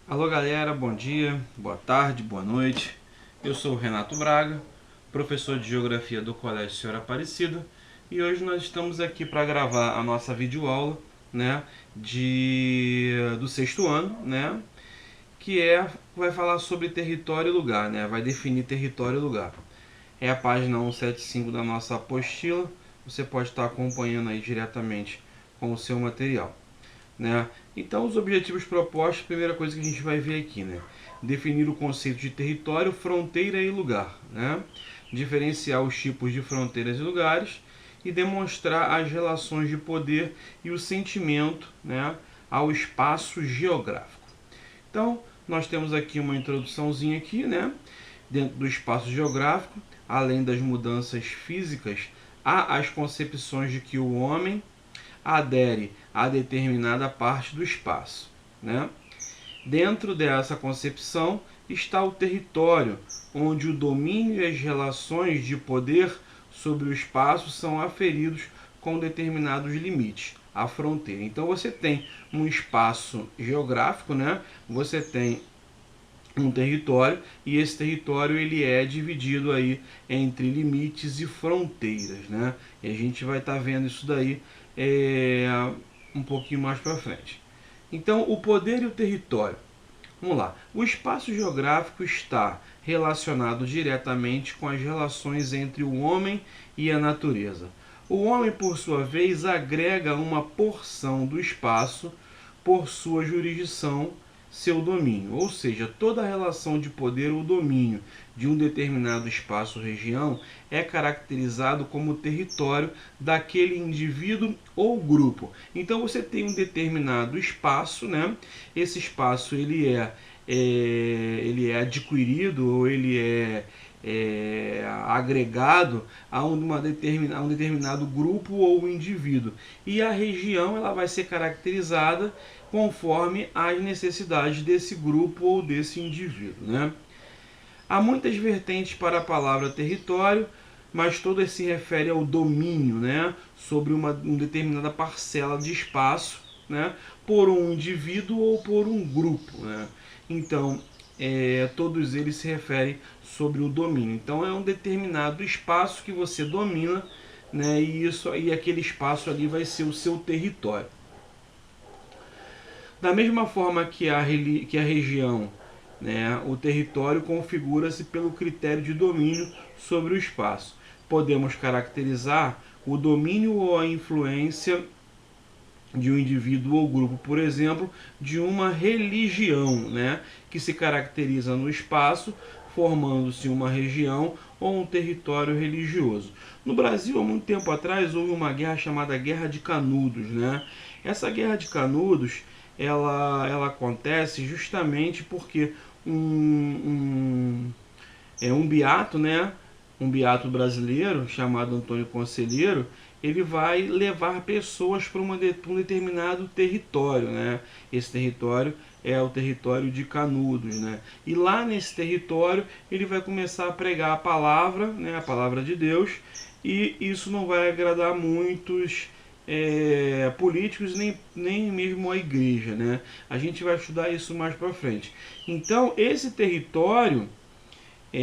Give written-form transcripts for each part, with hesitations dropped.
Alô galera, bom dia, boa tarde, boa noite. Eu sou o Renato Braga, professor de Geografia do Colégio Senhora Aparecida, e hoje nós estamos aqui para gravar a nossa videoaula, né, do sexto ano, né, vai falar sobre território e lugar, né, vai definir território e lugar. É a página 175 da nossa apostila, você pode estar acompanhando aí diretamente com o seu material, né? Então, os objetivos propostos, a primeira coisa que a gente vai ver aqui, né? Definir o conceito de território, fronteira e lugar, né? Diferenciar os tipos de fronteiras e lugares e demonstrar as relações de poder e o sentimento, né, ao espaço geográfico. Então, nós temos aqui uma introduçãozinha aqui, né? Dentro do espaço geográfico, além das mudanças físicas, há as concepções de que o homem adere a determinada parte do espaço, né? Dentro dessa concepção está o território, onde o domínio e as relações de poder sobre o espaço são aferidos com determinados limites, a fronteira. Então você tem um espaço geográfico, né? Você tem um território e esse território ele é dividido aí entre limites e fronteiras, né? E a gente vai estar vendo isso daí um pouquinho mais para frente. Então, o poder e o território. Vamos lá. O espaço geográfico está relacionado diretamente com as relações entre o homem e a natureza. O homem, por sua vez, agrega uma porção do espaço por sua jurisdição, seu domínio, ou seja, toda a relação de poder ou domínio de um determinado espaço ou região é caracterizado como território daquele indivíduo ou grupo. Então você tem um determinado espaço, né? Esse espaço ele é adquirido ou ele é agregado a um determinado grupo ou indivíduo. E a região ela vai ser caracterizada conforme as necessidades desse grupo ou desse indivíduo, né? Há muitas vertentes para a palavra território, mas todas se referem ao domínio, né, sobre uma determinada parcela de espaço, né, por um indivíduo ou por um grupo, né? Então, todos eles se referem sobre o domínio. Então, é um determinado espaço que você domina, né, e aquele espaço ali vai ser o seu território. Da mesma forma que a região, né, o território configura-se pelo critério de domínio sobre o espaço. Podemos caracterizar o domínio ou a influência de um indivíduo ou grupo, por exemplo, de uma religião, né, que se caracteriza no espaço, formando-se uma região ou um território religioso. No Brasil, há muito tempo atrás, houve uma guerra chamada Guerra de Canudos, né? Essa Guerra de Canudos, ela acontece justamente porque um beato, né? Um beato brasileiro chamado Antônio Conselheiro, ele vai levar pessoas para um determinado território, né? Esse território é o território de Canudos, né? E lá nesse território ele vai começar a pregar a palavra, né? A palavra de Deus, e isso não vai agradar muitos políticos nem mesmo a igreja, né? A gente vai estudar isso mais para frente. Então esse território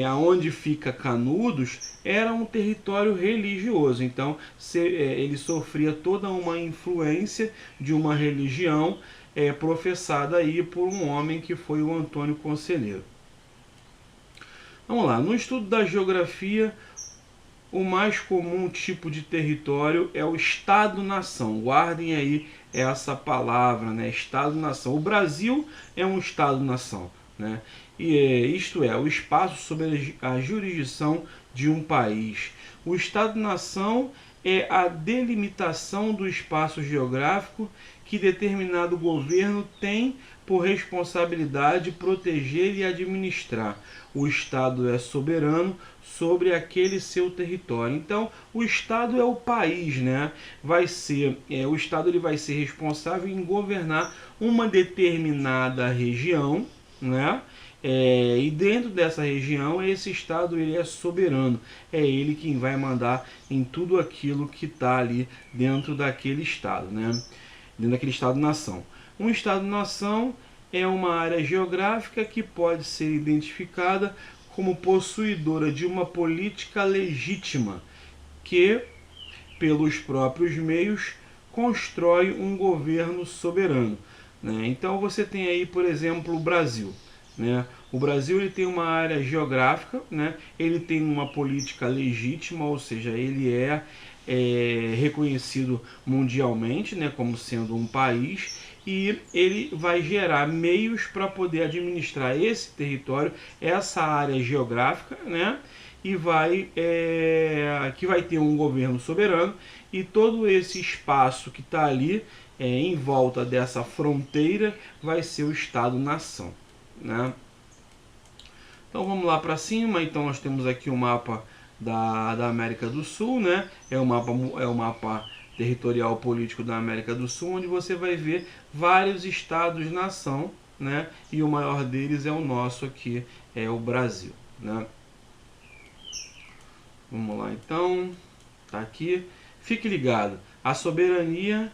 aonde fica Canudos era um território religioso, então ele sofria toda uma influência de uma religião professada aí por um homem que foi o Antônio Conselheiro. Vamos lá, no estudo da geografia, o mais comum tipo de território é o Estado-nação. Guardem aí essa palavra, né? Estado-nação. O Brasil é um Estado-nação, né? Isto é, o espaço sob a jurisdição de um país. O Estado-nação é a delimitação do espaço geográfico que determinado governo tem por responsabilidade proteger e administrar. O Estado é soberano sobre aquele seu território. Então, o Estado é o país, né? O Estado ele vai ser responsável em governar uma determinada região, né? E dentro dessa região, esse Estado ele é soberano. É ele quem vai mandar em tudo aquilo que está ali dentro daquele Estado, né? Dentro daquele Estado-nação. Um Estado-nação é uma área geográfica que pode ser identificada como possuidora de uma política legítima que, pelos próprios meios, constrói um governo soberano. Né? Então você tem aí, por exemplo, o Brasil. Né? O Brasil ele tem uma área geográfica, né? Ele tem uma política legítima, ou seja, ele é reconhecido mundialmente, né, como sendo um país, e ele vai gerar meios para poder administrar esse território, essa área geográfica, né, e que vai ter um governo soberano, e todo esse espaço que está ali em volta dessa fronteira vai ser o Estado-nação. Né? Então vamos lá para cima. Então nós temos aqui o mapa da América do Sul, né? É o mapa territorial político da América do Sul, onde você vai ver vários estados-nação, né? E o maior deles é o nosso aqui, é o Brasil, né? Vamos lá então, tá aqui. Fique ligado, a soberania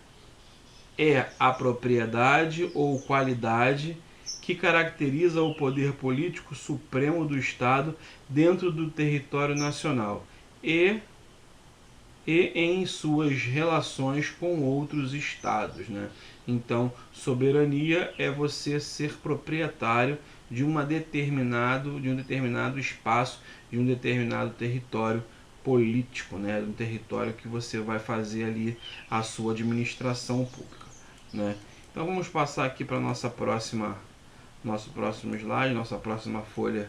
é a propriedade ou qualidade que caracteriza o poder político supremo do Estado dentro do território nacional e em suas relações com outros estados. Né? Então, soberania é você ser proprietário de um determinado espaço, de um determinado território político, né? Um território que você vai fazer ali a sua administração pública. Né? Então vamos passar aqui para nosso próximo slide, nossa próxima folha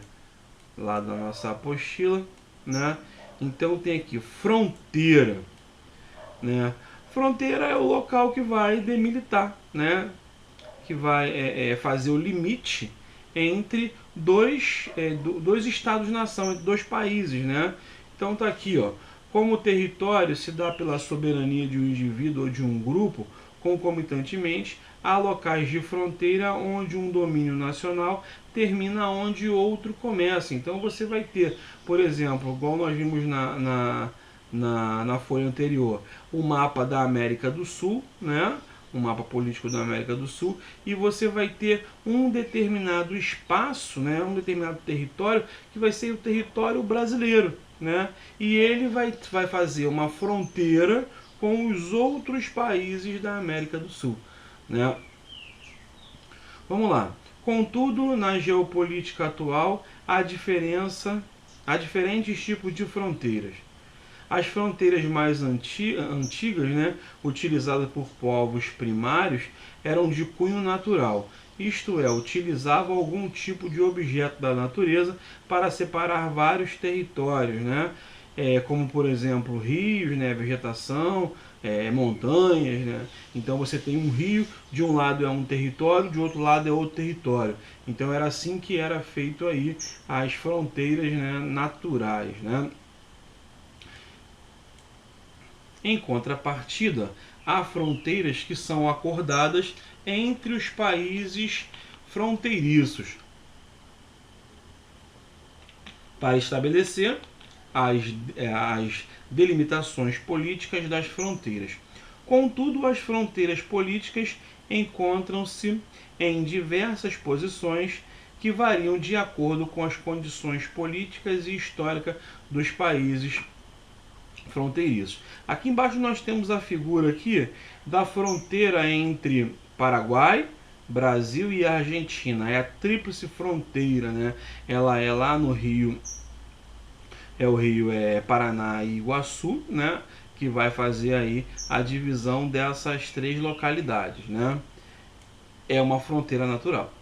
lá da nossa apostila. Né? Então tem aqui fronteira. Né? Fronteira é o local que vai delimitar, né? Que vai fazer o limite entre dois estados-nação, entre dois países. Né? Então tá aqui, ó, como o território se dá pela soberania de um indivíduo ou de um grupo, concomitantemente, há locais de fronteira onde um domínio nacional termina onde outro começa. Então você vai ter, por exemplo, igual nós vimos na folha anterior, o mapa da América do Sul, né? Um mapa político da América do Sul, e você vai ter um determinado espaço, né? Um determinado território que vai ser o território brasileiro. Né? E ele vai fazer uma fronteira com os outros países da América do Sul. Né? Vamos lá. Contudo, na geopolítica atual, há diferentes tipos de fronteiras. As fronteiras mais antigas, né, utilizadas por povos primários, eram de cunho natural, isto é, utilizavam algum tipo de objeto da natureza para separar vários territórios, né? Como por exemplo rios, né, vegetação, montanhas. Né? Então você tem um rio, de um lado é um território, de outro lado é outro território. Então era assim que era feito aí as fronteiras, né, naturais. Né? Em contrapartida, há fronteiras que são acordadas entre os países fronteiriços para estabelecer as delimitações políticas das fronteiras. Contudo, as fronteiras políticas encontram-se em diversas posições que variam de acordo com as condições políticas e históricas dos países fronteiriços. Aqui embaixo nós temos a figura aqui da fronteira entre Paraguai, Brasil e Argentina. É a tríplice fronteira, né? Ela é lá no Rio, o Rio Paraná e Iguaçu, né? Que vai fazer aí a divisão dessas três localidades, né? É uma fronteira natural.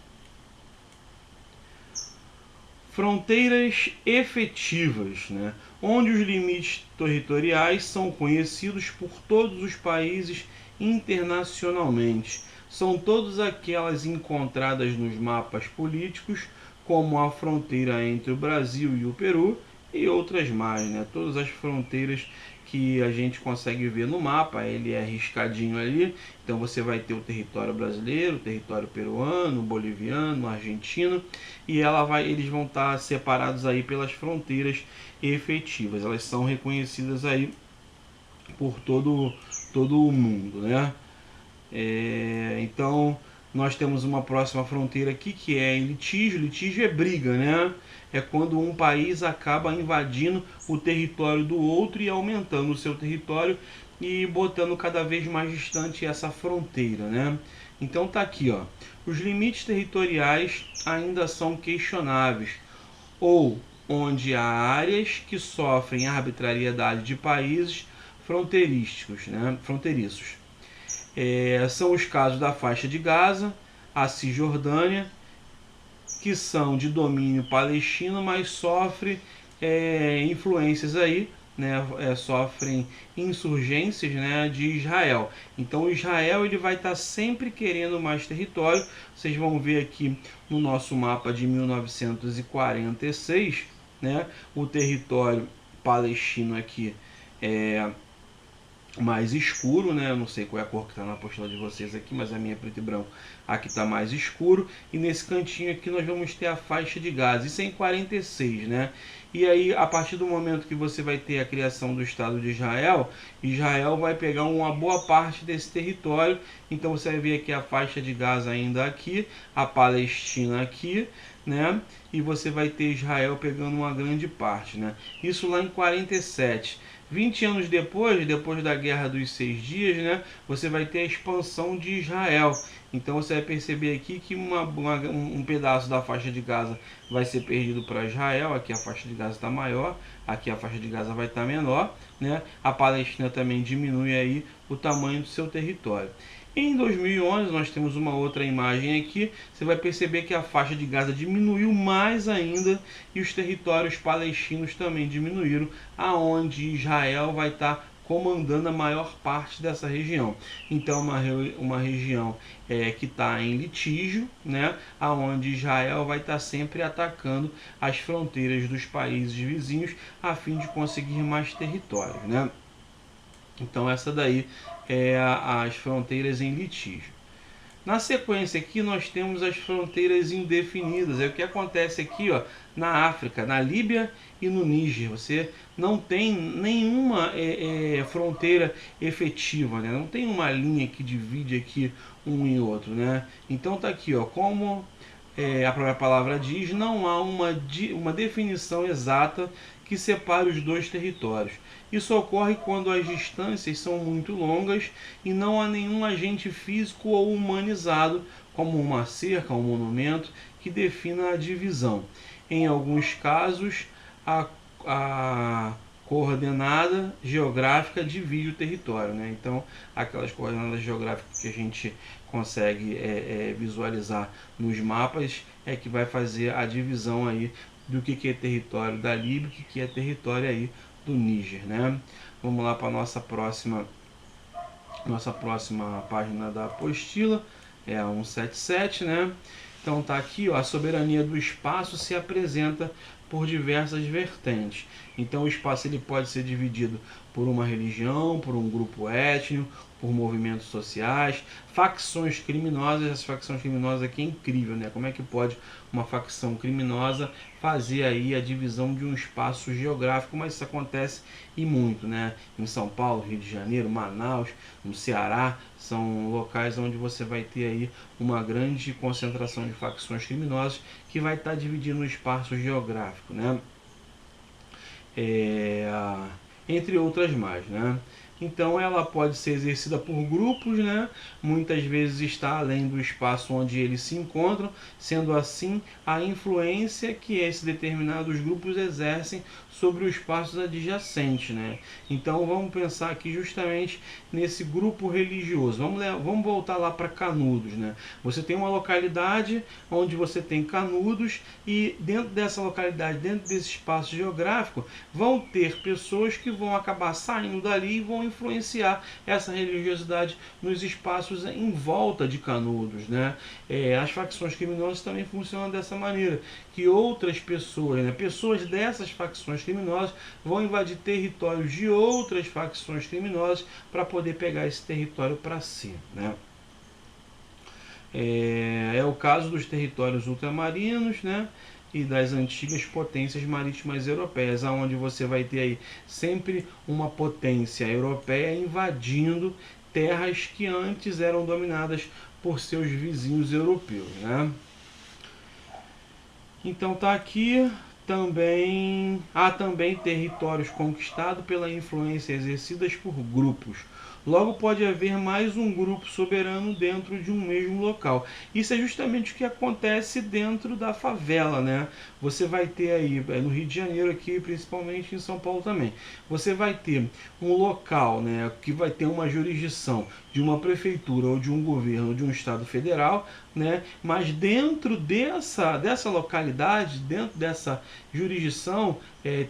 Fronteiras efetivas, né? Onde os limites territoriais são conhecidos por todos os países internacionalmente. São todas aquelas encontradas nos mapas políticos, como a fronteira entre o Brasil e o Peru e outras mais. Né? Todas as fronteiras que a gente consegue ver no mapa, ele é riscadinho ali, então você vai ter o território brasileiro, o território peruano, boliviano, argentino, e eles vão estar separados aí pelas fronteiras efetivas. Elas são reconhecidas aí por todo o mundo, né? Então Nós temos uma próxima fronteira aqui que é em litígio. Litígio é briga, né? É quando um país acaba invadindo o território do outro e aumentando o seu território e botando cada vez mais distante essa fronteira, né? Então tá aqui, ó. Os limites territoriais ainda são questionáveis, ou onde há áreas que sofrem arbitrariedade de países fronteiriços, né? São os casos da faixa de Gaza, a Cisjordânia, que são de domínio palestino, mas sofrem influências aí, né, sofrem insurgências, né, de Israel. Então Israel ele vai estar sempre querendo mais território. Vocês vão ver aqui no nosso mapa de 1946, né, o território palestino aqui é mais escuro, né? Eu não sei qual é a cor que está na apostila de vocês aqui, mas a minha é preto e branco. Aqui está mais escuro. E nesse cantinho aqui nós vamos ter a faixa de Gaza. Isso é em 46, né? E aí, a partir do momento que você vai ter a criação do Estado de Israel, Israel vai pegar uma boa parte desse território. Então você vai ver aqui a faixa de Gaza ainda aqui, a Palestina aqui, né? E você vai ter Israel pegando uma grande parte, né? Isso lá em 47. 20 anos depois da Guerra dos 6 Dias, né, você vai ter a expansão de Israel. Então você vai perceber aqui que um pedaço da faixa de Gaza vai ser perdido para Israel. Aqui a faixa de Gaza está maior, aqui a faixa de Gaza vai estar menor, né? A Palestina também diminui aí o tamanho do seu território. Em 2011 nós temos uma outra imagem aqui, você vai perceber que a faixa de Gaza diminuiu mais ainda e os territórios palestinos também diminuíram, aonde Israel vai estar comandando a maior parte dessa região. Então uma região que está em litígio, né, aonde Israel vai estar sempre atacando as fronteiras dos países vizinhos a fim de conseguir mais territórios, né? Então essa daí é as fronteiras em litígio. Na sequência aqui nós temos as fronteiras indefinidas. É o que acontece aqui, ó, na África, na Líbia e no Níger. Você não tem nenhuma fronteira efetiva, né? Não tem uma linha que divide aqui um e outro, né? Então tá aqui, ó, como a própria palavra diz, não há uma definição exata que separe os dois territórios. Isso ocorre quando as distâncias são muito longas e não há nenhum agente físico ou humanizado, como uma cerca, um monumento, que defina a divisão. Em alguns casos, a coordenada geográfica divide o território, né? Então, aquelas coordenadas geográficas que a gente consegue visualizar nos mapas é que vai fazer a divisão aí do que é território da Líbia e o que é território aí do Níger, né? Vamos lá para a nossa próxima página da apostila, é a 177, né? Então tá aqui, ó, a soberania do espaço se apresenta por diversas vertentes. Então o espaço ele pode ser dividido por uma religião, por um grupo étnico, por movimentos sociais, facções criminosas. Essa facção criminosa aqui é incrível, né? Como é que pode uma facção criminosa fazer aí a divisão de um espaço geográfico? Mas isso acontece e muito, né? Em São Paulo, Rio de Janeiro, Manaus, no Ceará, são locais onde você vai ter aí uma grande concentração de facções criminosas que vai estar dividindo o espaço geográfico, né? Entre outras mais, né? Então ela pode ser exercida por grupos, né? Muitas vezes está além do espaço onde eles se encontram, sendo assim a influência que esses determinados grupos exercem sobre os espaços adjacentes, né? Então vamos pensar aqui justamente nesse grupo religioso. Vamos voltar lá para Canudos, né? Você tem uma localidade onde você tem Canudos e dentro dessa localidade, dentro desse espaço geográfico, vão ter pessoas que vão acabar saindo dali e vão influenciar essa religiosidade nos espaços em volta de Canudos, né? As facções criminosas também funcionam dessa maneira, que outras pessoas, né, pessoas dessas facções criminosas vão invadir territórios de outras facções criminosas para poder pegar esse território para si, né? É o caso dos territórios ultramarinos, né? E das antigas potências marítimas europeias, aonde você vai ter aí sempre uma potência europeia invadindo terras que antes eram dominadas por seus vizinhos europeus, né? Então tá aqui também. Há também territórios conquistados pela influência exercidas por grupos. Logo pode haver mais um grupo soberano dentro de um mesmo local. Isso é justamente o que acontece dentro da favela, né? Você vai ter aí, no Rio de Janeiro aqui, principalmente em São Paulo também, você vai ter um local, né, que vai ter uma jurisdição de uma prefeitura ou de um governo de um estado federal, né? Mas dentro dessa localidade, dentro dessa jurisdição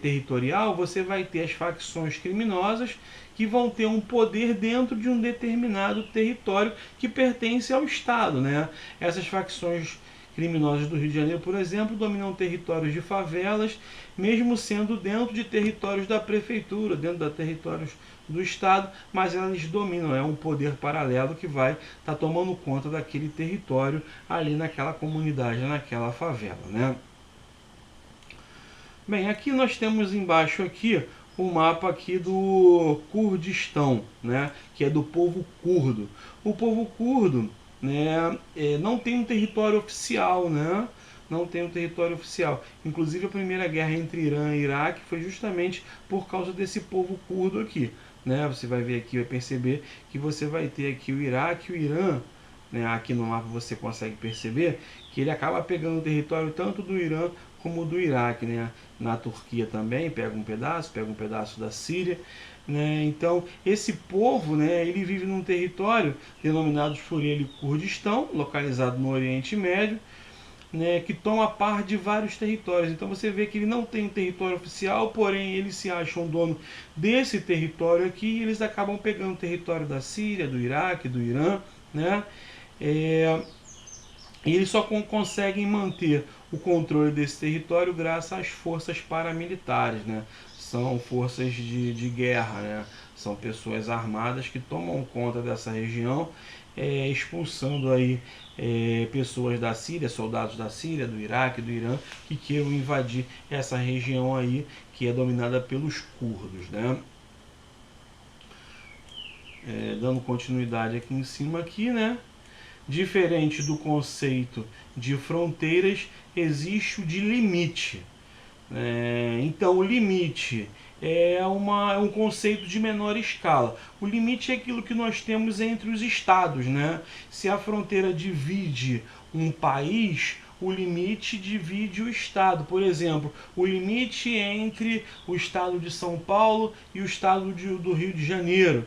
territorial, você vai ter as facções criminosas que vão ter um poder dentro de um determinado território que pertence ao Estado, né? Essas facções criminosas do Rio de Janeiro, por exemplo, dominam territórios de favelas, mesmo sendo dentro de territórios da prefeitura, dentro de territórios do Estado, mas elas dominam, é um poder paralelo que vai estar tomando conta daquele território ali naquela comunidade, naquela favela, né? Bem, aqui nós temos embaixo aqui o mapa aqui do Kurdistão, né, que é do povo curdo. O povo curdo, né, não tem um território oficial, né? Não tem um território oficial. Inclusive a primeira guerra entre Irã e Iraque foi justamente por causa desse povo curdo aqui, né? Você vai ver aqui, vai perceber que você vai ter aqui o Iraque e o Irã, né? Aqui no mapa você consegue perceber que ele acaba pegando o território tanto do Irã como do Iraque, né? Na Turquia também pega um pedaço da Síria, né? Então esse povo, né, ele vive num território denominado por ele Kurdistão, localizado no Oriente Médio, né, que toma parte de vários territórios. Então você vê que ele não tem um território oficial, porém eles se acham dono desse território aqui e eles acabam pegando o território da Síria, do Iraque, do Irã, né? E eles só conseguem manter o controle desse território graças às forças paramilitares, né? São forças de guerra, né? São pessoas armadas que tomam conta dessa região, expulsando aí pessoas da Síria, soldados da Síria, do Iraque, do Irã, que queiram invadir essa região aí que é dominada pelos curdos, né? Dando continuidade aqui em cima aqui, né? Diferente do conceito de fronteiras, existe o de limite. Então, o limite é um conceito de menor escala. O limite é aquilo que nós temos entre os estados, né? Se a fronteira divide um país, o limite divide o estado. Por exemplo, o limite entre o estado de São Paulo e o estado do Rio de Janeiro.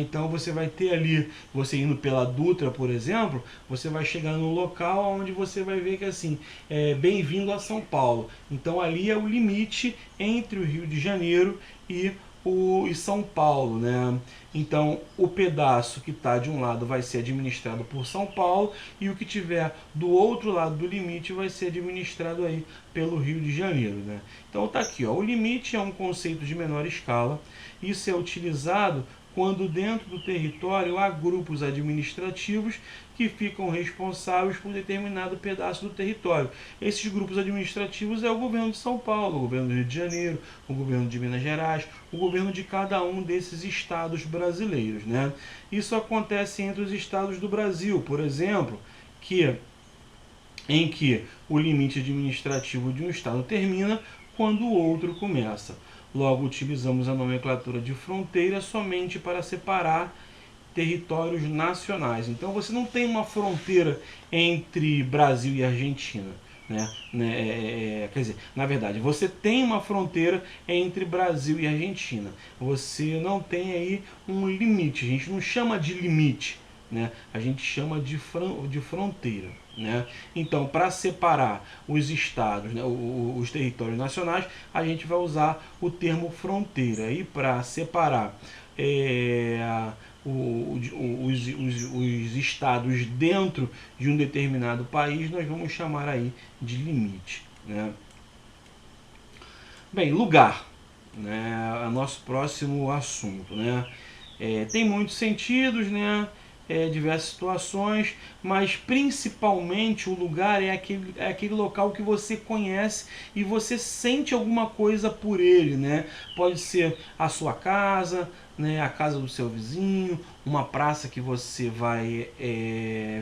Então você vai ter ali, você indo pela Dutra, por exemplo, você vai chegar no local onde você vai ver que assim, bem-vindo a São Paulo. Então ali é o limite entre o Rio de Janeiro e São Paulo, né? Então o pedaço que está de um lado vai ser administrado por São Paulo e o que tiver do outro lado do limite vai ser administrado aí pelo Rio de Janeiro, né? Então tá aqui, ó, o limite é um conceito de menor escala. Isso é utilizado quando dentro do território há grupos administrativos que ficam responsáveis por determinado pedaço do território. Esses grupos administrativos é o governo de São Paulo, o governo do Rio de Janeiro, o governo de Minas Gerais, o governo de cada um desses estados brasileiros, né? Isso acontece entre os estados do Brasil, por exemplo, em que o limite administrativo de um estado termina quando o outro começa. Logo, utilizamos a nomenclatura de fronteira somente para separar territórios nacionais. Então, você não tem uma fronteira entre Brasil e Argentina, né? Quer dizer, na verdade, você tem uma fronteira entre Brasil e Argentina. Você não tem aí um limite. A gente não chama de limite, né? A gente chama de fronteira, né? Então, para separar os estados, né, os territórios nacionais, a gente vai usar o termo fronteira. E para separar os estados dentro de um determinado país, nós vamos chamar aí de limite, né? Bem, lugar, né? É o nosso próximo assunto, né? Tem muitos sentidos, né? Diversas situações, mas principalmente o lugar é aquele local que você conhece e você sente alguma coisa por ele, né? Pode ser a sua casa, né, a casa do seu vizinho, uma praça que você vai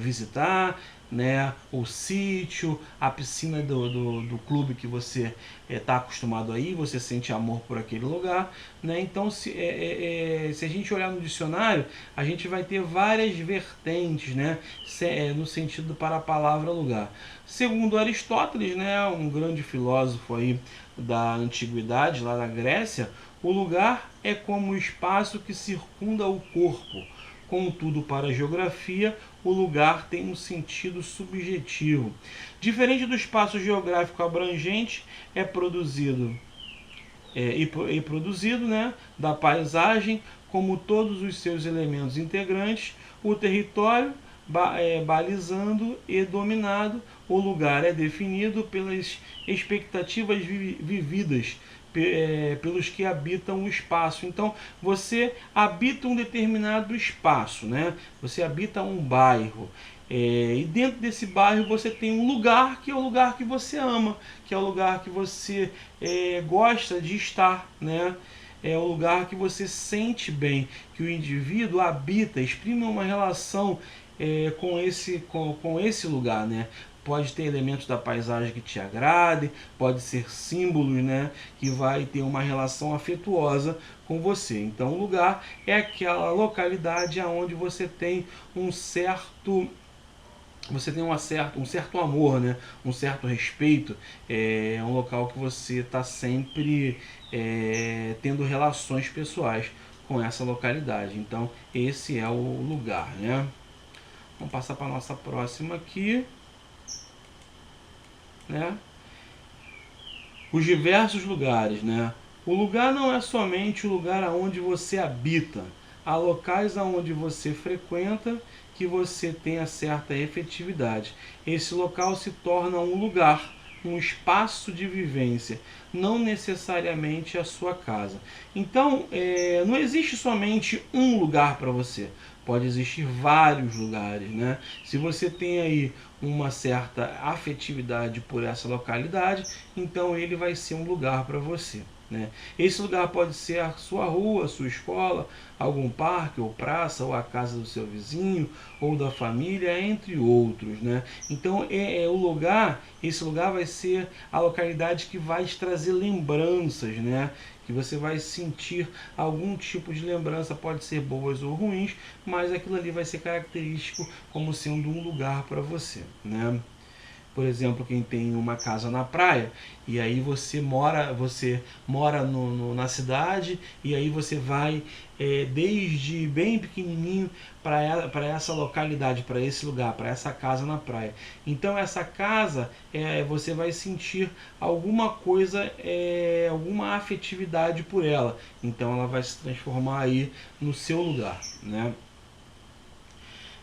visitar, né, o sítio, a piscina do clube que você está acostumado aí, você sente amor por aquele lugar, né? Então, se a gente olhar no dicionário, a gente vai ter várias vertentes, né, no sentido para a palavra lugar. Segundo Aristóteles, né, um grande filósofo aí da antiguidade, lá na Grécia, o lugar é como o espaço que circunda o corpo. Contudo, para a geografia, o lugar tem um sentido subjetivo. Diferente do espaço geográfico abrangente, é produzido produzido, né, da paisagem, como todos os seus elementos integrantes, o território balizando e dominado, o lugar é definido pelas expectativas vividas pelos que habitam o espaço. Então, você habita um determinado espaço, né? Você habita um bairro. E dentro desse bairro você tem um lugar que é o lugar que você ama, que é o lugar que você gosta de estar, né? É o lugar que você sente bem, que o indivíduo habita, exprime uma relação com esse lugar, né? Pode ter elementos da paisagem que te agradem, pode ser símbolos, né, que vai ter uma relação afetuosa com você. Então, o lugar é aquela localidade onde você tem um certo um certo amor, né? Um certo respeito, é um local que você está sempre tendo relações pessoais com essa localidade. Então, esse é o lugar, né? Vamos passar para a nossa próxima aqui, né? Os diversos lugares, né? O lugar não é somente o lugar aonde você habita. Há locais aonde você frequenta que você tenha certa efetividade. Esse local se torna um lugar, um espaço de vivência, não necessariamente a sua casa. Então, não existe somente um lugar para você. Pode existir vários lugares, né? Se você tem aí uma certa afetividade por essa localidade, então ele vai ser um lugar para você, né? Esse lugar pode ser a sua rua, a sua escola, algum parque ou praça, ou a casa do seu vizinho, ou da família, entre outros, né? Então esse lugar vai ser a localidade que vai te trazer lembranças, né? Que você vai sentir algum tipo de lembrança, pode ser boas ou ruins, mas aquilo ali vai ser característico como sendo um lugar para você, né? Por exemplo, quem tem uma casa na praia e aí você mora na cidade e aí você vai desde bem pequenininho para essa localidade, para esse lugar, para essa casa na praia. Então essa casa você vai sentir alguma coisa, alguma afetividade por ela. Então ela vai se transformar aí no seu lugar, né?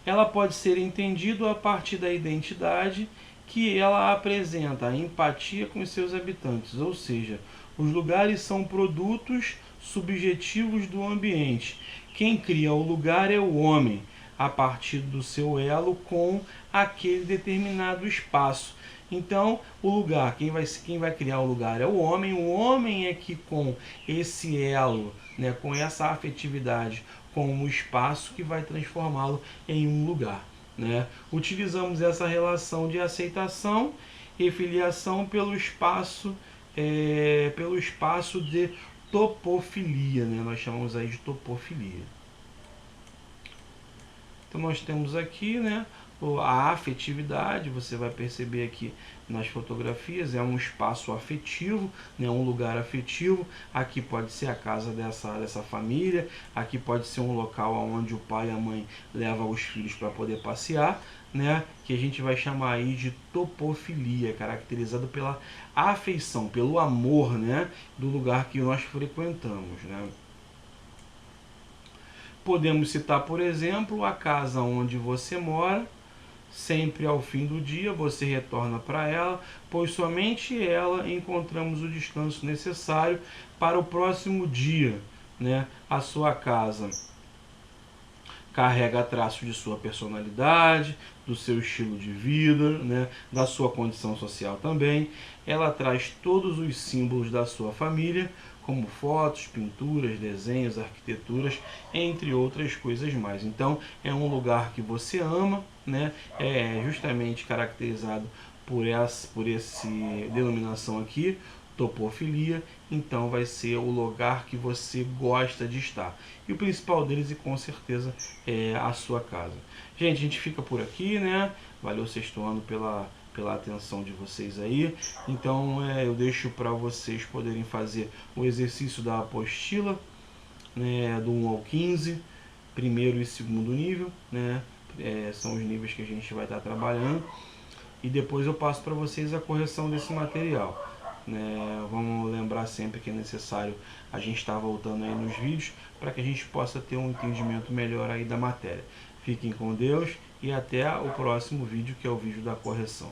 Ela pode ser entendida a partir da identidade que ela apresenta, a empatia com os seus habitantes, ou seja, os lugares são produtos subjetivos do ambiente. Quem cria o lugar é o homem, a partir do seu elo com aquele determinado espaço. Então, o lugar, quem vai criar o lugar é o homem é que com esse elo, né, com essa afetividade, com o espaço que vai transformá-lo em um lugar, né? Utilizamos essa relação de aceitação e filiação pelo espaço de topofilia, né? Nós chamamos aí de topofilia. Então nós temos aqui, né, a afetividade. Você vai perceber aqui nas fotografias, é um espaço afetivo, né, um lugar afetivo. Aqui pode ser a casa dessa família, aqui pode ser um local onde o pai e a mãe levam os filhos para poder passear, né, que a gente vai chamar aí de topofilia, caracterizado pela afeição, pelo amor, né, do lugar que nós frequentamos, né. Podemos citar, por exemplo, a casa onde você mora. Sempre ao fim do dia você retorna para ela, pois somente ela encontramos o descanso necessário para o próximo dia, né? A sua casa carrega traços de sua personalidade, do seu estilo de vida, né, da sua condição social também. Ela traz todos os símbolos da sua família, como fotos, pinturas, desenhos, arquiteturas, entre outras coisas mais. Então é um lugar que você ama, né? É justamente caracterizado por esse denominação aqui, topofilia, então vai ser o lugar que você gosta de estar. E o principal deles, e com certeza, é a sua casa. Gente, a gente fica por aqui, né? Valeu, sexto ano, pela atenção de vocês aí. Então eu deixo para vocês poderem fazer o exercício da apostila, né, do 1 ao 15, primeiro e segundo nível, né? São os níveis que a gente vai estar trabalhando. E depois eu passo para vocês a correção desse material. Vamos lembrar sempre que é necessário a gente estar voltando aí nos vídeos para que a gente possa ter um entendimento melhor aí da matéria. Fiquem com Deus e até o próximo vídeo, que é o vídeo da correção.